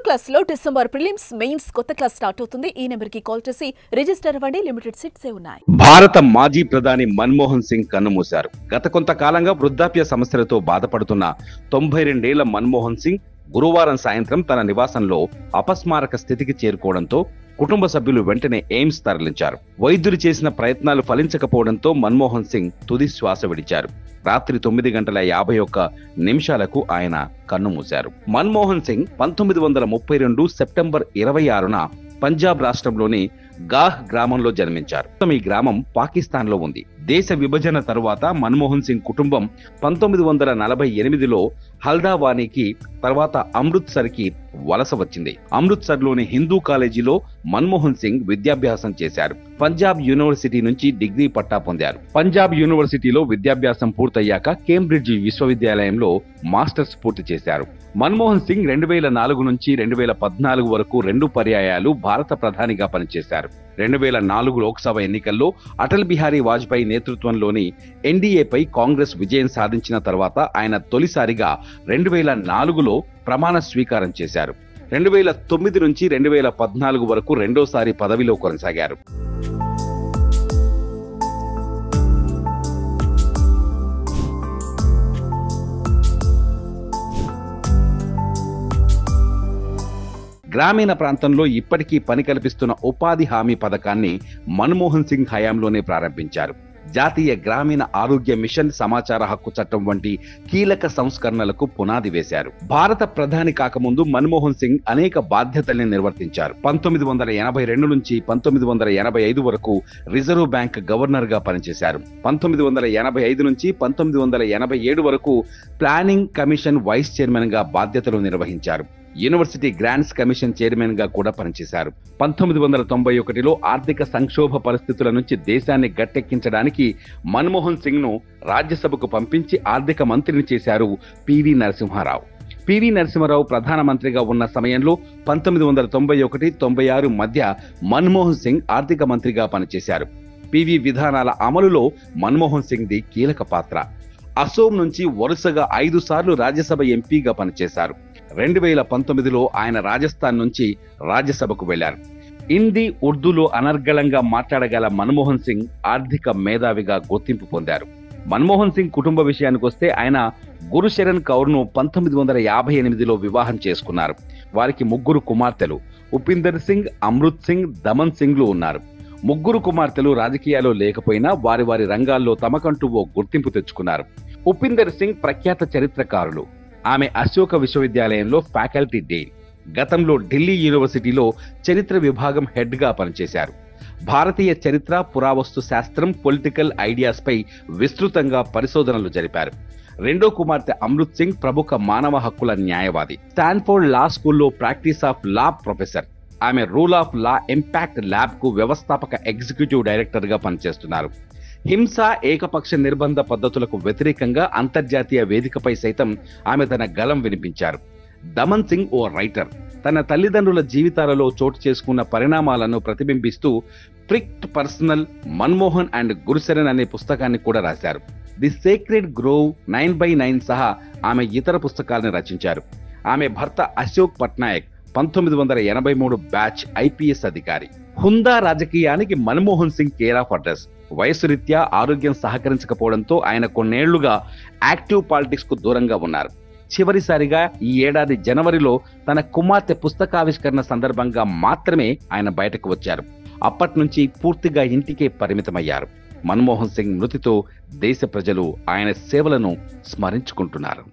Class లో December prelims mains కొత్త class start అవుతుంది. ఈ నెంబర్ కి కాల్ చేసి రిజిస్టర్ అవ్వండి. లిమిటెడ్ సీట్సే ఉన్నాయి. భారత మాజీ ప్రధాని మన్మోహన్ సింగ్ కన్నుమూశారు. గత కొంతకాలంగా వృద్ధాప్య సమస్యలతో బాధపడుతున్న 92 ఏళ్ల మన్మోహన్ సింగ్ గురువారం సాయంత్రం తన నివాసంలో అపస్మారక స్థితికి చేరుకోవడంతో కుటుంబ సభ్యులు వెంటనే ఎయిమ్స్ తరలించారు. వైద్యులు చేసిన ప్రయత్నాలు ఫలించకపోవడంతో మన్మోహన్ సింగ్ తుది శ్వాస విడిచారు. రాత్రి 9:52 ఆయన కన్నుమూశారు. మన్మోహన్ సింగ్ 1932 సెప్టెంబర్ 26న పంజాబ్ రాష్ట్రంలోని గాహ్ గ్రామంలో జన్మించారు. ఈ గ్రామం పాకిస్తాన్ లో ఉంది. దేశ విభజన తరువాత మన్మోహన్ సింగ్ కుటుంబం 1948లో హల్దావానీకి తర్వాత అమృత్సర్ కి వలస వచ్చింది. అమృత్సర్ లోని హిందూ కాలేజీలో మన్మోహన్ సింగ్ విద్యాభ్యాసం చేశారు. పంజాబ్ యూనివర్సిటీ నుంచి డిగ్రీ పట్టా పొందారు. పంజాబ్ యూనివర్సిటీలో విద్యాభ్యాసం పూర్తయ్యాక కేంబ్రిడ్జ్ విశ్వవిద్యాలయంలో మాస్టర్స్ పూర్తి చేశారు. మన్మోహన్ సింగ్ 2004 నుంచి 2014 వరకు 2 పర్యాయాలు భారత ప్రధానిగా పనిచేశారు. 2004 లోక్సభ ఎన్నికల్లో అటల్ బిహారీ వాజ్పేయి నేతృత్వంలోని ఎన్డీఏపై కాంగ్రెస్ విజయం సాధించిన తర్వాత ఆయన తొలిసారిగా 2004లో ప్రమాణ స్వీకారం చేశారు. 2009 నుంచి 2014 వరకు రెండోసారి పదవిలో కొనసాగారు. గ్రామీణ ప్రాంతంలో ఇప్పటికీ పని కల్పిస్తున్న ఉపాధి హామీ పథకాన్ని మన్మోహన్ సింగ్ హయాంలోనే ప్రారంభించారు. జాతీయ గ్రామీణ ఆరోగ్య మిషన్, సమాచార హక్కు చట్టం వంటి కీలక సంస్కరణలకు పునాది వేశారు. భారత ప్రధాని కాకముందు మన్మోహన్ సింగ్ అనేక బాధ్యతల్ని నిర్వర్తించారు. 1982 నుంచి 1985 వరకు రిజర్వ్ బ్యాంక్ గవర్నర్ గా పనిచేశారు. 1985 నుంచి 1987 వరకు ప్లానింగ్ కమిషన్ వైస్ చైర్మన్ గా బాధ్యతలు నిర్వహించారు. యూనివర్సిటీ గ్రాంట్స్ కమిషన్ చైర్మన్ గా కూడా పనిచేశారు. 1991లో ఆర్థిక సంక్షోభ పరిస్థితుల నుంచి దేశాన్ని గట్టెక్కించడానికి మన్మోహన్ సింగ్ ను రాజ్యసభకు పంపించి ఆర్థిక మంత్రిని చేశారు పివి నరసింహారావు. పివి నరసింహారావు ప్రధానమంత్రిగా ఉన్న సమయంలో 1991-96 మధ్య మన్మోహన్ సింగ్ ఆర్థిక మంత్రిగా పనిచేశారు. పివి విధానాల అమలులో మన్మోహన్ సింగ్ ది కీలక పాత్ర. అసోం నుంచి వరుసగా 5 సార్లు రాజ్యసభ ఎంపీగా పనిచేశారు. 2019లో ఆయన రాజస్థాన్ నుంచి రాజ్యసభకు వెళ్లారు. హిందీ, ఉర్దూలో అనర్గళంగా మాట్లాడగల మన్మోహన్ సింగ్ ఆర్థిక మేధావిగా గుర్తింపు పొందారు. మన్మోహన్ సింగ్ కుటుంబ విషయానికొస్తే ఆయన గురుశరణ్ కౌర్ను 1958లో వివాహం చేసుకున్నారు. వారికి 3 కుమార్తెలు ఉపీందర్ సింగ్, అమృత్ సింగ్, దమన్ సింగ్లు ఉన్నారు. 3 కుమార్తెలు రాజకీయాల్లో లేకపోయినా వారి వారి రంగాల్లో తమకంటూ ఓ గుర్తింపు తెచ్చుకున్నారు. ఉపీందర్ సింగ్ ప్రఖ్యాత చరిత్రకారులు. ఆమె అశోక విశ్వవిద్యాలయంలో ఫ్యాకల్టీ డీన్. గతంలో ఢిల్లీ యూనివర్సిటీలో చరిత్ర విభాగం హెడ్ గా పనిచేశారు. భారతీయ చరిత్ర, పురావస్తు శాస్త్రం, పొలిటికల్ ఐడియాస్ పై విస్తృతంగా పరిశోధనలు జరిపారు. రెండో కుమార్తె అమృత్ సింగ్ ప్రముఖ మానవ హక్కుల న్యాయవాది. స్టాన్ఫోర్డ్ లా స్కూల్లో ప్రాక్టీస్ ఆఫ్ లా ప్రొఫెసర్. ఆమె rule of law impact lab కు వ్యవస్థాపక ఎగ్జిక్యూటివ్ డైరెక్టర్ గా పనిచేస్తున్నారు. హింస, ఏకపక్ష నిర్బంధ పద్ధతులకు వ్యతిరేకంగా అంతర్జాతీయ వేదికపై సైతం ఆమె తన గళం వినిపించారు. దమన్ సింగ్ ఓ రైటర్. తన తల్లిదండ్రుల జీవితాలలో చోటు చేసుకున్న పరిణామాలను ప్రతిబింబిస్తూ ప్రిక్ట్ పర్సనల్, మన్మోహన్ అండ్ గురుశరణ్ అనే పుస్తకాన్ని కూడా రాశారు. ది సేక్రెడ్ గ్రోవ్, 9/9 సహా ఆమె ఇతర పుస్తకాలను రచించారు. ఆమె భర్త అశోక్ పట్నాయక్ 1983 బ్యాచ్ ఐపీఎస్ అధికారి. హుందా రాజకీయానికి Manmohan Singh care of address. వయసు రీత్యా ఆరోగ్యం సహకరించకపోవడంతో ఆయన కొన్నేళ్లుగా యాక్టివ్ పాలిటిక్స్ కు దూరంగా ఉన్నారు. చివరిసారిగా ఈ ఏడాది జనవరిలో తన కుమార్తె పుస్తకావిష్కరణ సందర్భంగా మాత్రమే ఆయన బయటకు వచ్చారు. అప్పటి నుంచి పూర్తిగా ఇంటికే పరిమితమయ్యారు. మన్మోహన్ సింగ్ మృతితో దేశ ప్రజలు ఆయన సేవలను స్మరించుకుంటున్నారు.